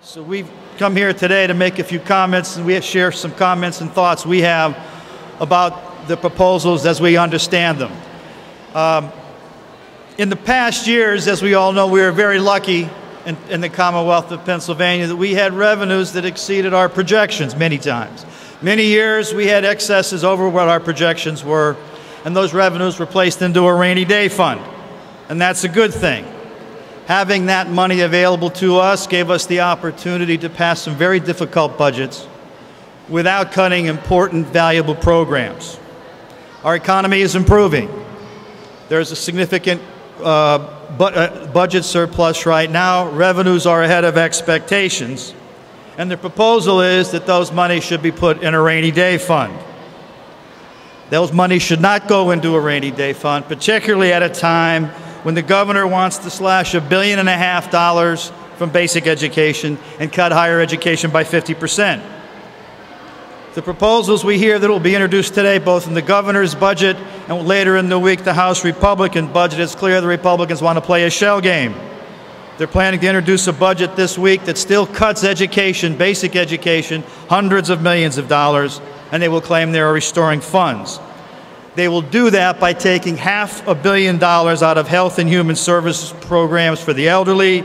So we've come here today to make a few comments, and we share some comments and thoughts we have about the proposals as we understand them. In the past years, as we all know, we were very lucky in the Commonwealth of Pennsylvania that we had revenues that exceeded our projections many times. Many years we had excesses over what our projections were, and those revenues were placed into a rainy day fund. And that's a good thing. Having that money available to us gave us the opportunity to pass some very difficult budgets without cutting important, valuable programs. Our economy is improving. There's a significant budget surplus right now. Revenues are ahead of expectations. And the proposal is that those monies should be put in a rainy day fund. Those monies should not go into a rainy day fund, particularly at a time when the governor wants to slash $1.5 billion from basic education and cut higher education by 50%. The proposals we hear that will be introduced today, both in the governor's budget and later in the week the House Republican budget, it's clear the Republicans want to play a shell game. They're planning to introduce a budget this week that still cuts education, basic education, hundreds of millions of dollars, and they will claim they are restoring funds. They will do that by taking $500 million out of health and human services programs for the elderly,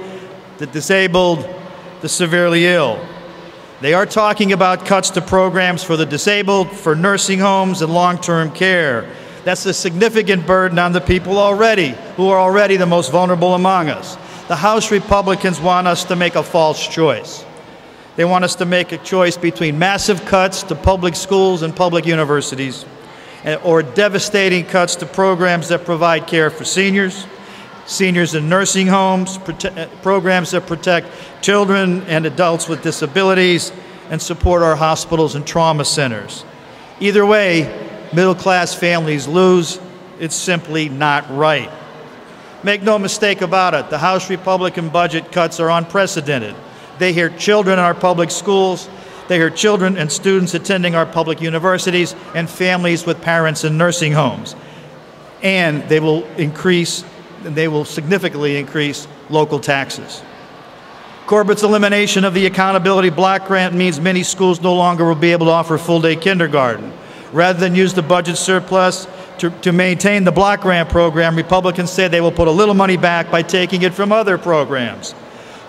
the disabled, the severely ill. They are talking about cuts to programs for the disabled, for nursing homes and long-term care. That's a significant burden on the people who are already the most vulnerable among us. The House Republicans want us to make a false choice. They want us to make a choice between massive cuts to public schools and public universities, or devastating cuts to programs that provide care for seniors, seniors in nursing homes, programs that protect children and adults with disabilities, and support our hospitals and trauma centers. Either way, middle-class families lose. It's simply not right. Make no mistake about it, the House Republican budget cuts are unprecedented. They hurt children in our public schools, they hurt children and students attending our public universities, and families with parents in nursing homes. And they will significantly increase local taxes. Corbett's elimination of the accountability block grant means many schools no longer will be able to offer full-day kindergarten. Rather than use the budget surplus to maintain the block grant program, Republicans say they will put a little money back by taking it from other programs.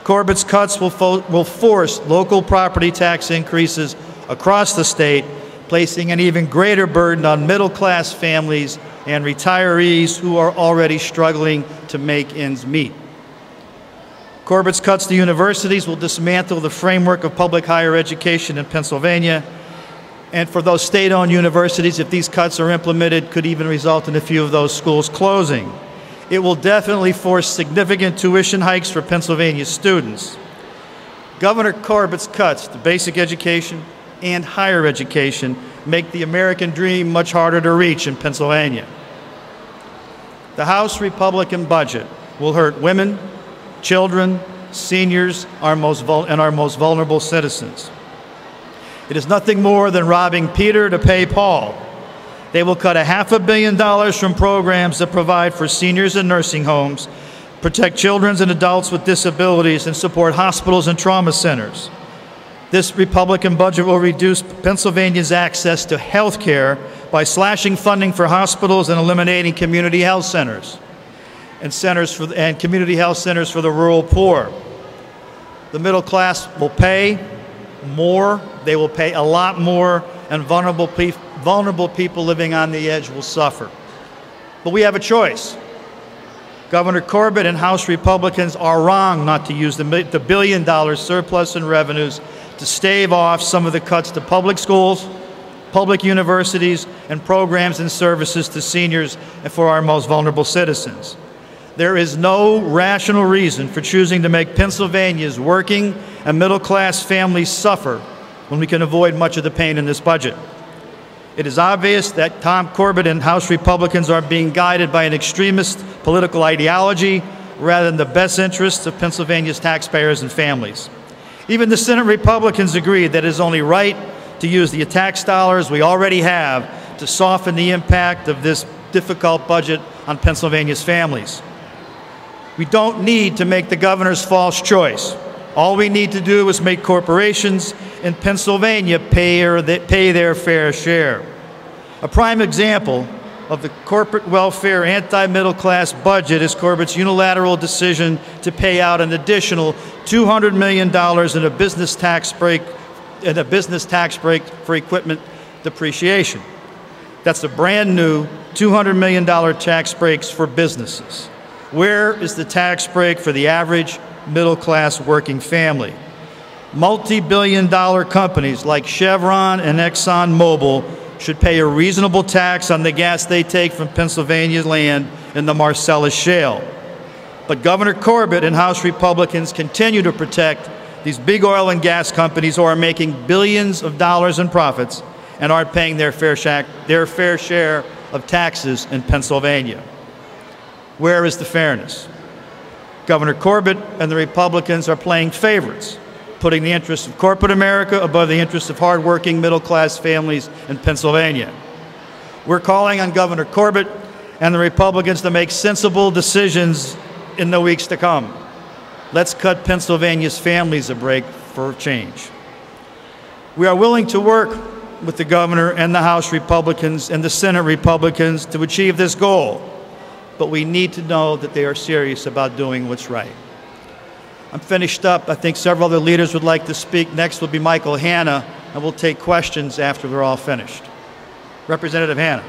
Corbett's cuts will force local property tax increases across the state, placing an even greater burden on middle-class families and retirees who are already struggling to make ends meet. Corbett's cuts to universities will dismantle the framework of public higher education in Pennsylvania, and for those state-owned universities, if these cuts are implemented, could even result in a few of those schools closing. It will definitely force significant tuition hikes for Pennsylvania students. Governor Corbett's cuts to basic education and higher education make the American dream much harder to reach in Pennsylvania. The House Republican budget will hurt women, children, seniors, and our most vulnerable citizens. It is nothing more than robbing Peter to pay Paul. They will cut $500 million from programs that provide for seniors in nursing homes, protect children and adults with disabilities, and support hospitals and trauma centers. This Republican budget will reduce Pennsylvania's access to health care by slashing funding for hospitals and eliminating community health centers and community health centers for the rural poor. The middle class will pay more. They will pay a lot more, and vulnerable people living on the edge will suffer. But we have a choice. Governor Corbett and House Republicans are wrong not to use the $1 billion surplus in revenues to stave off some of the cuts to public schools, public universities, and programs and services to seniors and for our most vulnerable citizens. There is no rational reason for choosing to make Pennsylvania's working and middle-class families suffer when we can avoid much of the pain in this budget. It is obvious that Tom Corbett and House Republicans are being guided by an extremist political ideology rather than the best interests of Pennsylvania's taxpayers and families. Even the Senate Republicans agree that it is only right to use the tax dollars we already have to soften the impact of this difficult budget on Pennsylvania's families. We don't need to make the governor's false choice. All we need to do is make corporations in Pennsylvania pay their fair share. A prime example of the corporate welfare anti-middle class budget is Corbett's unilateral decision to pay out an additional $200 million in a business tax break for equipment depreciation. That's a brand new $200 million tax breaks for businesses. Where is the tax break for the average middle-class working family? Multi-billion-dollar companies like Chevron and ExxonMobil should pay a reasonable tax on the gas they take from Pennsylvania's land in the Marcellus Shale. But Governor Corbett and House Republicans continue to protect these big oil and gas companies who are making billions of dollars in profits and aren't paying their fair share of taxes in Pennsylvania. Where is the fairness? Governor Corbett and the Republicans are playing favorites, putting the interests of corporate America above the interests of hardworking middle-class families in Pennsylvania. We're calling on Governor Corbett and the Republicans to make sensible decisions in the weeks to come. Let's cut Pennsylvania's families a break for change. We are willing to work with the governor and the House Republicans and the Senate Republicans to achieve this goal, but we need to know that they are serious about doing what's right. I'm finished up. I think several other leaders would like to speak. Next will be Michael Hanna, and we'll take questions after we're all finished. Representative Hanna.